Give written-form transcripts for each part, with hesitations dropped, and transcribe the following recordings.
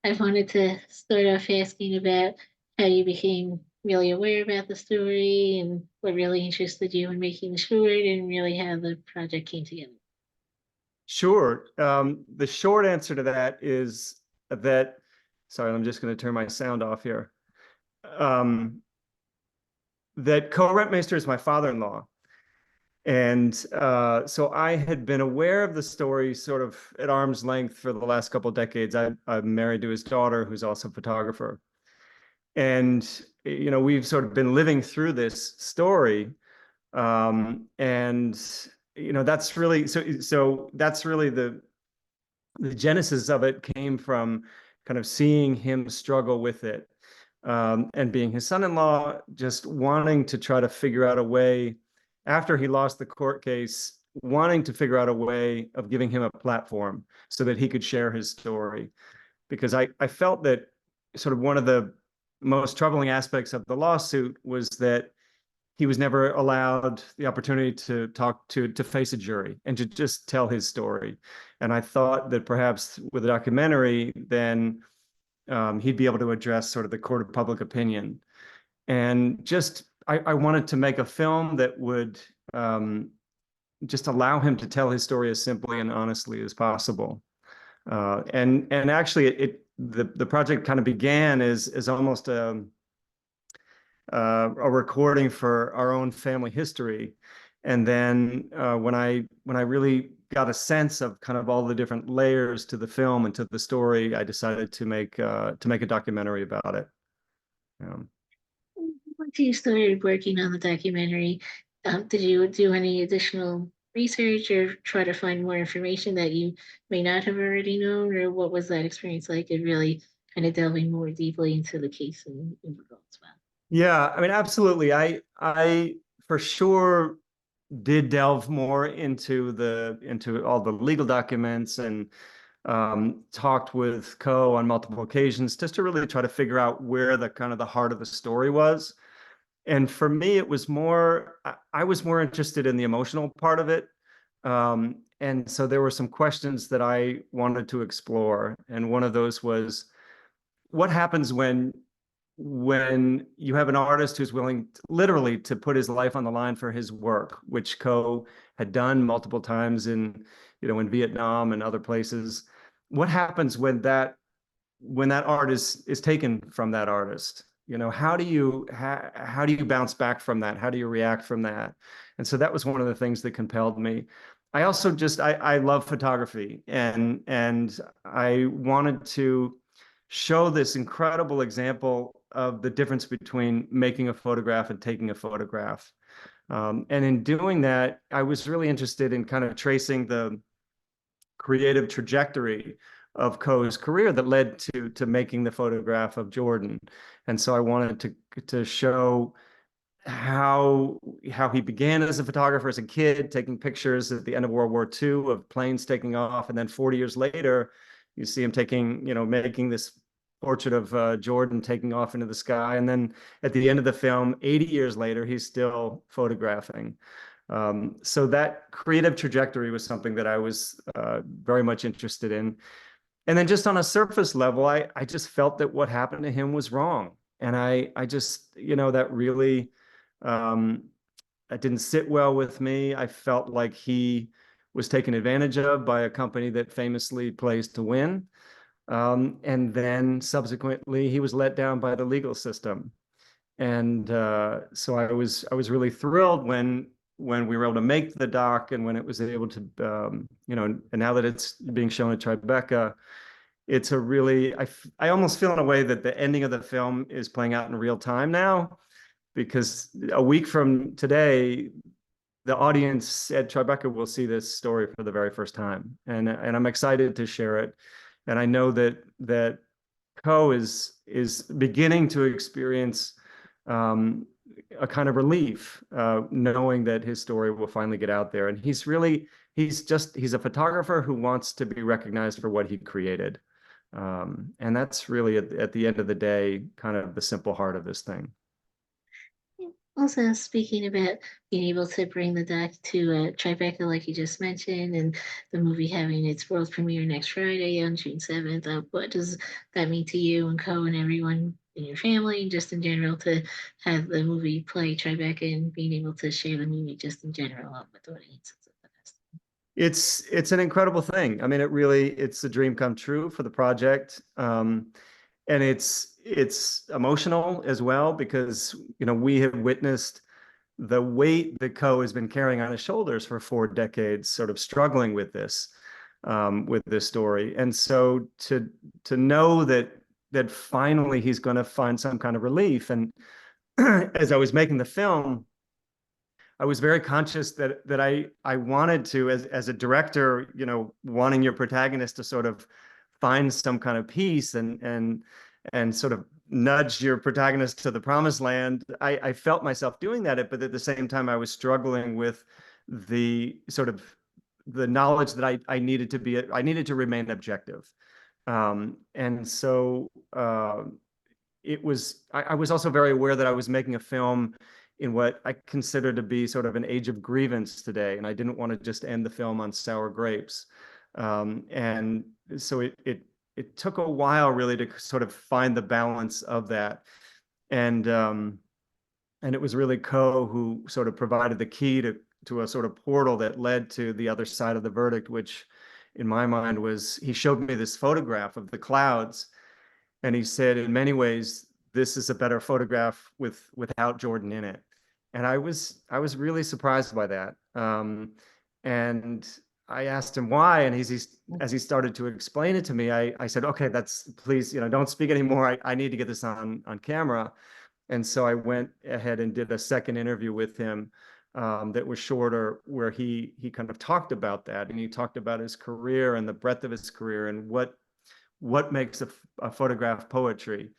I wanted to start off asking about how you became really aware about the story and what really interested you in making the short and really how the project came together. Sure. The short answer to that is that, sorry, I'm just going to turn my sound off here. Um, that co-rentmaster is my father-in-law. And so I had been aware of the story sort of at arm's length for the last couple of decades. I'm married to his daughter, who's also a photographer. And, we've sort of been living through this story. And, that's really, so that's really the genesis of it came from kind of seeing him struggle with it, and being his son-in-law, just wanting to try to figure out a way after he lost the court case, wanting to figure out a way of giving him a platform so that he could share his story. Because I felt that sort of one of the most troubling aspects of the lawsuit was that he was never allowed the opportunity to talk to face a jury and to just tell his story. And I thought that perhaps with a documentary, then he'd be able to address sort of the court of public opinion. And just I wanted to make a film that would just allow him to tell his story as simply and honestly as possible. And actually, the project kind of began as almost a recording for our own family history. And then when I really got a sense of kind of all the different layers to the film and to the story, I decided to make a documentary about it. Um, Once you started working on the documentary, did you do any additional research or try to find more information that you may not have already known, or what was that experience like? And really kind of delving more deeply into the case and the role as well. yeah, I mean, absolutely. I for sure did delve more into all the legal documents and talked with Co on multiple occasions just to really try to figure out where the kind of the heart of the story was. And for me, it was more, I was more interested in the emotional part of it. And so there were some questions that I wanted to explore. And one of those was, what happens when you have an artist who's willing literally to put his life on the line for his work, which Co had done multiple times in Vietnam and other places. What happens when that art is taken from that artist? How do you bounce back from that? How do you react from that? And so that was one of the things that compelled me. I also just I love photography, and I wanted to show this incredible example of the difference between making a photograph and taking a photograph. And in doing that, I was really interested in kind of tracing the creative trajectory of Coe's career that led to making the photograph of Jordan. And so I wanted to show how he began as a photographer as a kid, taking pictures at the end of World War II of planes taking off, and then 40 years later, you see him making this portrait of Jordan taking off into the sky, and then at the end of the film, 80 years later, he's still photographing. So that creative trajectory was something that I was very much interested in. And then just on a surface level, I just felt that what happened to him was wrong. And I just, that really, um, that didn't sit well with me. I felt like he was taken advantage of by a company that famously plays to win. And then subsequently, he was let down by the legal system. And so I was really thrilled when we were able to make the doc and when it was able to, and now that it's being shown at Tribeca, it's a really, I almost feel in a way that the ending of the film is playing out in real time now, because a week from today, the audience at Tribeca will see this story for the very first time, and I'm excited to share it. And I know that Co is beginning to experience a kind of relief, knowing that his story will finally get out there. And he's a photographer who wants to be recognized for what he created. And that's really at the end of the day, kind of the simple heart of this thing. Also, speaking about being able to bring the doc to Tribeca, like you just mentioned, and the movie having its world premiere next Friday on June 7th, what does that mean to you and Co and everyone in your family, and just in general, to have the movie play Tribeca and being able to share the movie just in general with audiences of the festival? It's an incredible thing. I mean, it's a dream come true for the project. And it's emotional as well because we have witnessed the weight that Co has been carrying on his shoulders for 4 decades, sort of struggling with this story. And so to know that finally he's going to find some kind of relief. And as I was making the film, I was very conscious that I wanted to, as a director, wanting your protagonist to sort of find some kind of peace and sort of nudge your protagonist to the promised land. I felt myself doing that, but at the same time, I was struggling with the sort of the knowledge that I needed to remain objective. And so I was also very aware that I was making a film in what I consider to be sort of an age of grievance today, and I didn't want to just end the film on sour grapes. And so it took a while really to sort of find the balance of that. And and it was really Co who sort of provided the key to a sort of portal that led to the other side of the verdict, which in my mind was he showed me this photograph of the clouds, and he said, in many ways, this is a better photograph without Jordan in it. And I was really surprised by that. And I asked him why, and as he started to explain it to me, I said, okay, that's please, don't speak anymore. I need to get this on camera. And so I went ahead and did a second interview with him that was shorter, where he kind of talked about that, and he talked about his career and the breadth of his career and what makes a photograph poetry.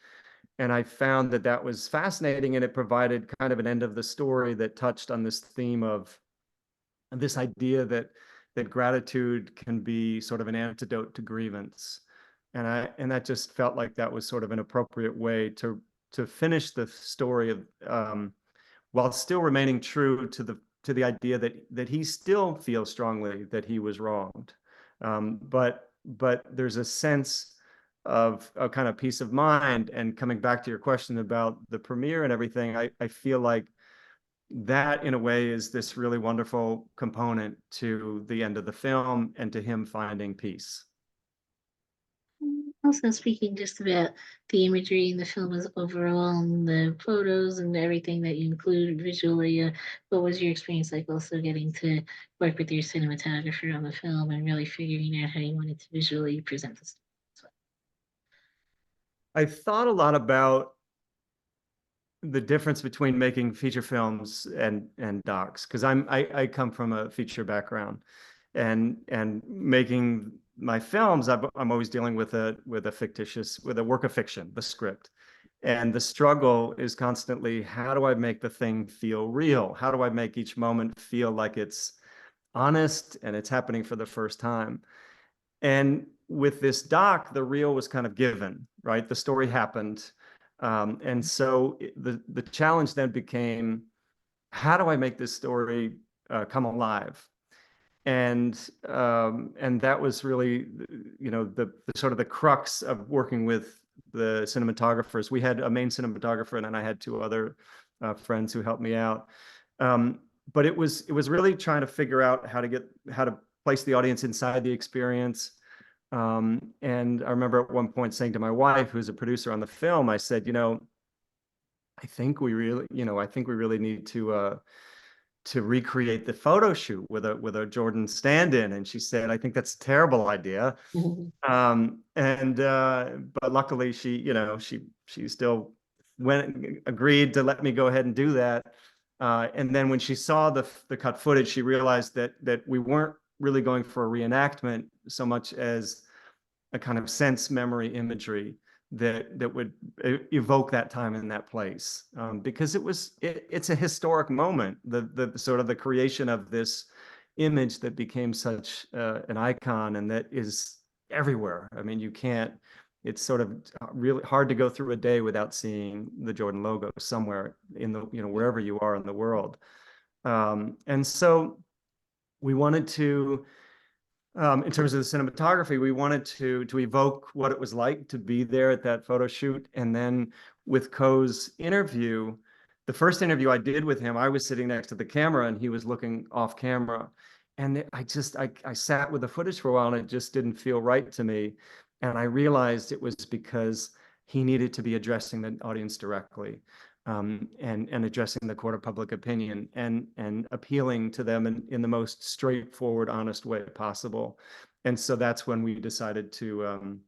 And I found that was fascinating, and it provided kind of an end of the story that touched on this theme of this idea that gratitude can be sort of an antidote to grievance. And that just felt like that was sort of an appropriate way to finish the story of while still remaining true to the idea that he still feels strongly that he was wronged. But there's a sense of a kind of peace of mind. And coming back to your question about the premiere and everything, I feel like that in a way is this really wonderful component to the end of the film and to him finding peace. Also, speaking just about the imagery in the film as overall, and the photos and everything that you include visually, what was your experience like also getting to work with your cinematographer on the film and really figuring out how you wanted to visually present the story? I thought a lot about the difference between making feature films and docs, because I come from a feature background, and making my films, I'm always dealing with a work of fiction, the script. And the struggle is constantly, how do I make the thing feel real? How do I make each moment feel like it's honest and it's happening for the first time? And with this doc, the real was kind of given, right? The story happened. And so the challenge then became, how do I make this story come alive? And that was really, the sort of the crux of working with the cinematographers. We had a main cinematographer, and then I had two other friends who helped me out. But it was really trying to figure out how to place the audience inside the experience. And I remember at one point saying to my wife, who's a producer on the film, I said, I think we really need to recreate the photo shoot with a Jordan stand-in. And she said, I think that's a terrible idea. But luckily she still agreed to let me go ahead and do that. And then when she saw the cut footage, she realized that we weren't really going for a reenactment so much as a kind of sense memory imagery that would evoke that time in that place, because it's a historic moment, the sort of the creation of this image that became such an icon and that is everywhere. I mean, you can't It's sort of really hard to go through a day without seeing the Jordan logo somewhere in the, wherever you are in the world. And so we wanted to, in terms of the cinematography, we wanted to evoke what it was like to be there at that photo shoot. And then with Co's interview, the first interview I did with him, I was sitting next to the camera and he was looking off camera. And I sat with the footage for a while and it just didn't feel right to me. And I realized it was because he needed to be addressing the audience directly, and addressing the court of public opinion and appealing to them in the most straightforward, honest way possible. And so that's when we decided to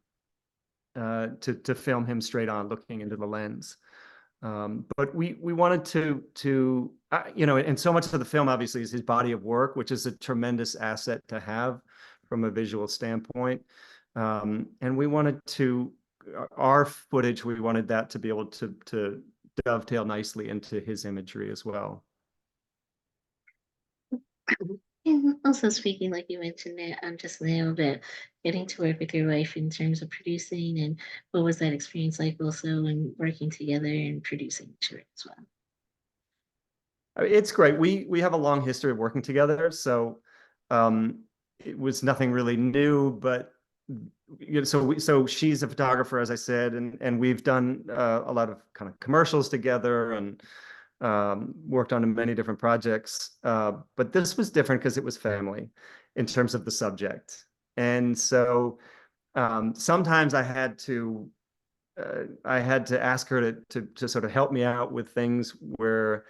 film him straight on, looking into the lens. But we wanted and so much of the film obviously is his body of work, which is a tremendous asset to have from a visual standpoint. And we wanted to, our footage, we wanted that to be able to dovetail nicely into his imagery as well. And also speaking, like you mentioned that just now, about getting to work with your wife in terms of producing, and what was that experience like also in working together and producing the show as well? It's great. We have a long history of working together, so it was nothing really new. But so she's a photographer, as I said, and we've done a lot of kind of commercials together and worked on many different projects. But this was different because it was family in terms of the subject, and so sometimes I had to ask her to sort of help me out with things where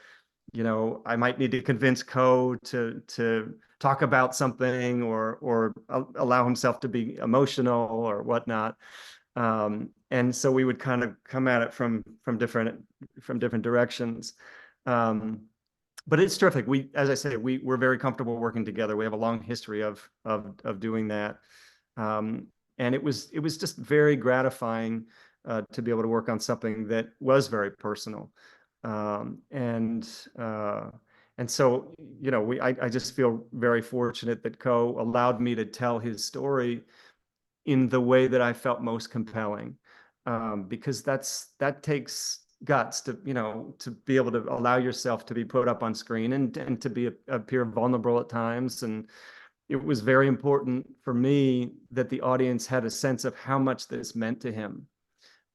I might need to convince Co to talk about something or allow himself to be emotional or whatnot. And so we would kind of come at it from different directions. Um, but it's terrific. As I say, we're very comfortable working together. We have a long history of doing that. And it was just very gratifying to be able to work on something that was very personal. Um, and uh, and so, I just feel very fortunate that Co allowed me to tell his story in the way that I felt most compelling, because that takes guts to be able to allow yourself to be put up on screen and to appear vulnerable at times. And it was very important for me that the audience had a sense of how much this meant to him.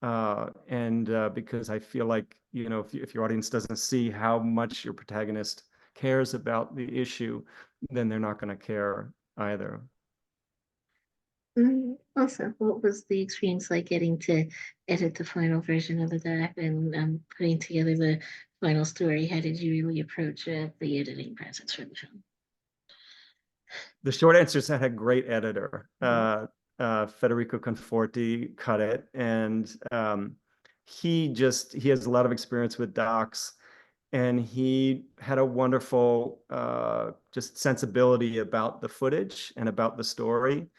And because I feel like, if your audience doesn't see how much your protagonist cares about the issue, then they're not going to care either. Also, what was the experience like getting to edit the final version of the doc and putting together the final story? How did you really approach the editing process for the film? The short answer is I had a great editor. Mhm. Federico Conforti cut it, and he has a lot of experience with docs, and he had a wonderful just sensibility about the footage and about the story.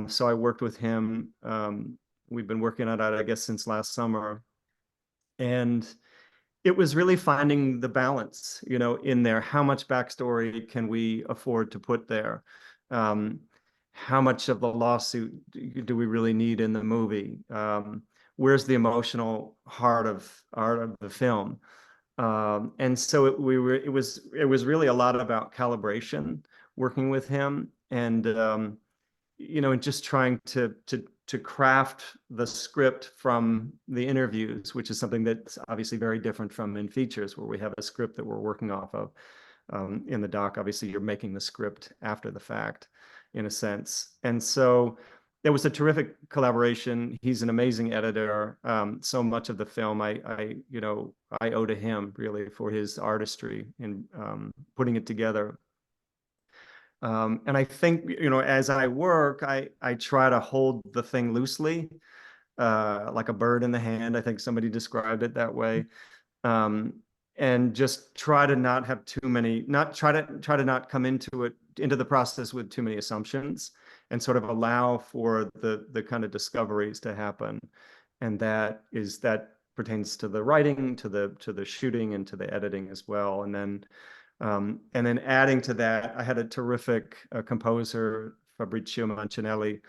So I worked with him. We've been working on it, I guess, since last summer, and it was really finding the balance, in there. How much backstory can we afford to put there? Um, how much of the lawsuit do we really need in the movie? Where's the emotional heart of the film? And so it was really a lot about calibration, working with him, and just trying to craft the script from the interviews, which is something that's obviously very different from in features, where we have a script that we're working off of. In the doc, obviously, you're making the script after the fact, in a sense. And so it was a terrific collaboration. He's an amazing editor. So much of the film I owe to him, really, for his artistry in putting it together. And I think, as I work, I try to hold the thing loosely, like a bird in the hand. I think somebody described it that way. Um, and just try to not have too many, not try to not come into the process with too many assumptions, and sort of allow for the kind of discoveries to happen. And that pertains to the writing, to the shooting, and to the editing as well. And then adding to that, I had a terrific composer, Fabrizio Mancinelli,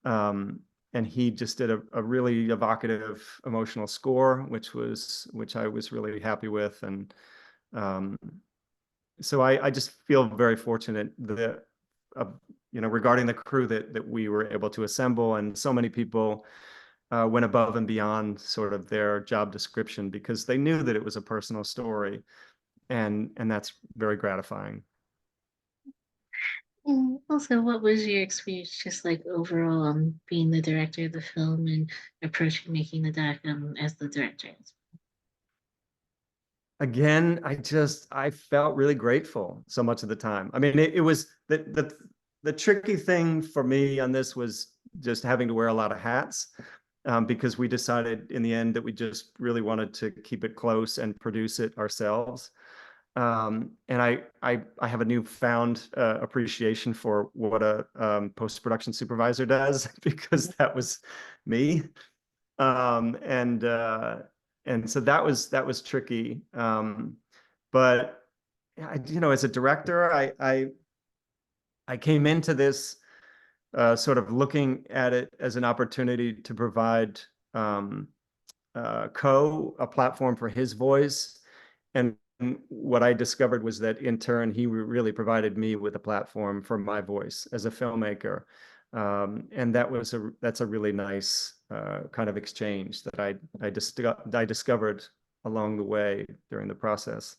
um, and he just did a really evocative, emotional score, which I was really happy with, and um, so I just feel very fortunate that regarding the crew that we were able to assemble, and so many people went above and beyond sort of their job description because they knew that it was a personal story, and that's very gratifying. And also, what was your experience just like overall being the director of the film and approaching making the doc as the director? Again, I felt really grateful so much of the time. I mean, it was the tricky thing for me on this was just having to wear a lot of hats, because we decided in the end that we just really wanted to keep it close and produce it ourselves. And I have a newfound appreciation for what a post-production supervisor does because that was me. Um, and uh, and so that was tricky. But as a director, I came into this sort of looking at it as an opportunity to provide um, a platform for his voice. And what I discovered was that in turn, he really provided me with a platform for my voice as a filmmaker. And that's a really nice kind of exchange that I discovered along the way during the process.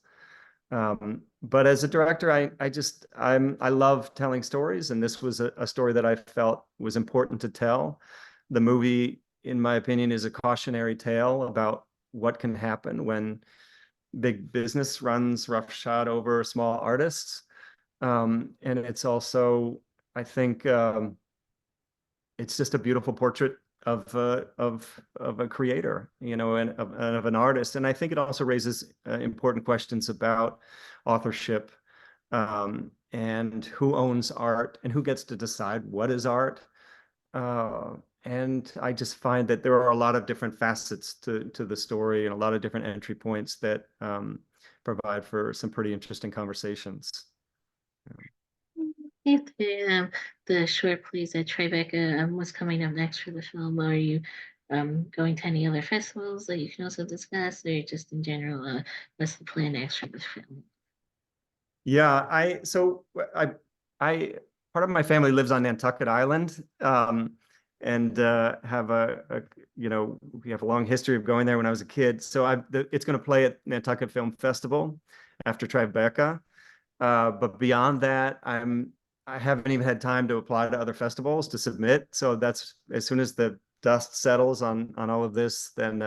But as a director, I love telling stories, and this was a story that I felt was important to tell. The movie, in my opinion, is a cautionary tale about what can happen when big business runs roughshod over small artists. And it's also, I think, it's just a beautiful portrait of a creator, and of an artist. And I think it also raises important questions about authorship, and who owns art and who gets to decide what is art. Uh, and I just find that there are a lot of different facets to the story and a lot of different entry points that provide for some pretty interesting conversations. If the short plays at Tribeca, what's coming up next for the film? Are you going to any other festivals that you can also discuss, or just in general, what's the plan next for the film? Yeah, I part of my family lives on Nantucket Island, and have we have a long history of going there when I was a kid. So it's going to play at Nantucket Film Festival after Tribeca. But beyond that, I haven't even had time to apply to other festivals to submit. So that's as soon as the dust settles on all of this, then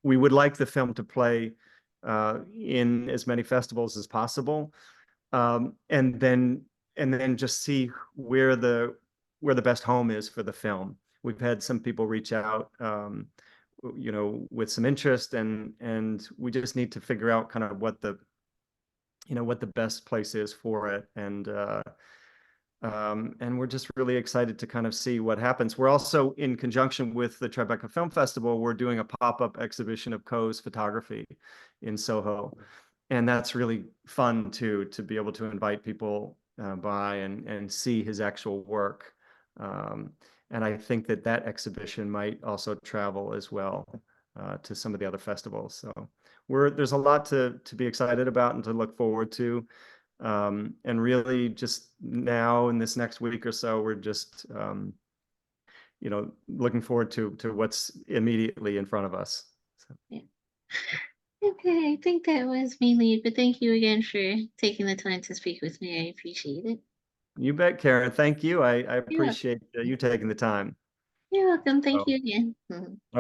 we would like the film to play in as many festivals as possible, and then just see where the best home is for the film. We've had some people reach out, with some interest, and we just need to figure out kind of what the best place is for it, and we're just really excited to kind of see what happens. We're also, in conjunction with the Tribeca Film Festival, we're doing a pop-up exhibition of Coe's photography in Soho. And that's really fun to be able to invite people by and see his actual work. Um, and I think that exhibition might also travel as well to some of the other festivals. So there's a lot to be excited about and to look forward to. And really just now in this next week or so, we're just looking forward to what's immediately in front of us. So, Yeah. Okay, I think that was mainly it, but thank you again for taking the time to speak with me. I appreciate it. you bet, Karen. Thank you. I You're welcome. appreciate you taking the time. You're welcome. Thank So, you again. Mhm.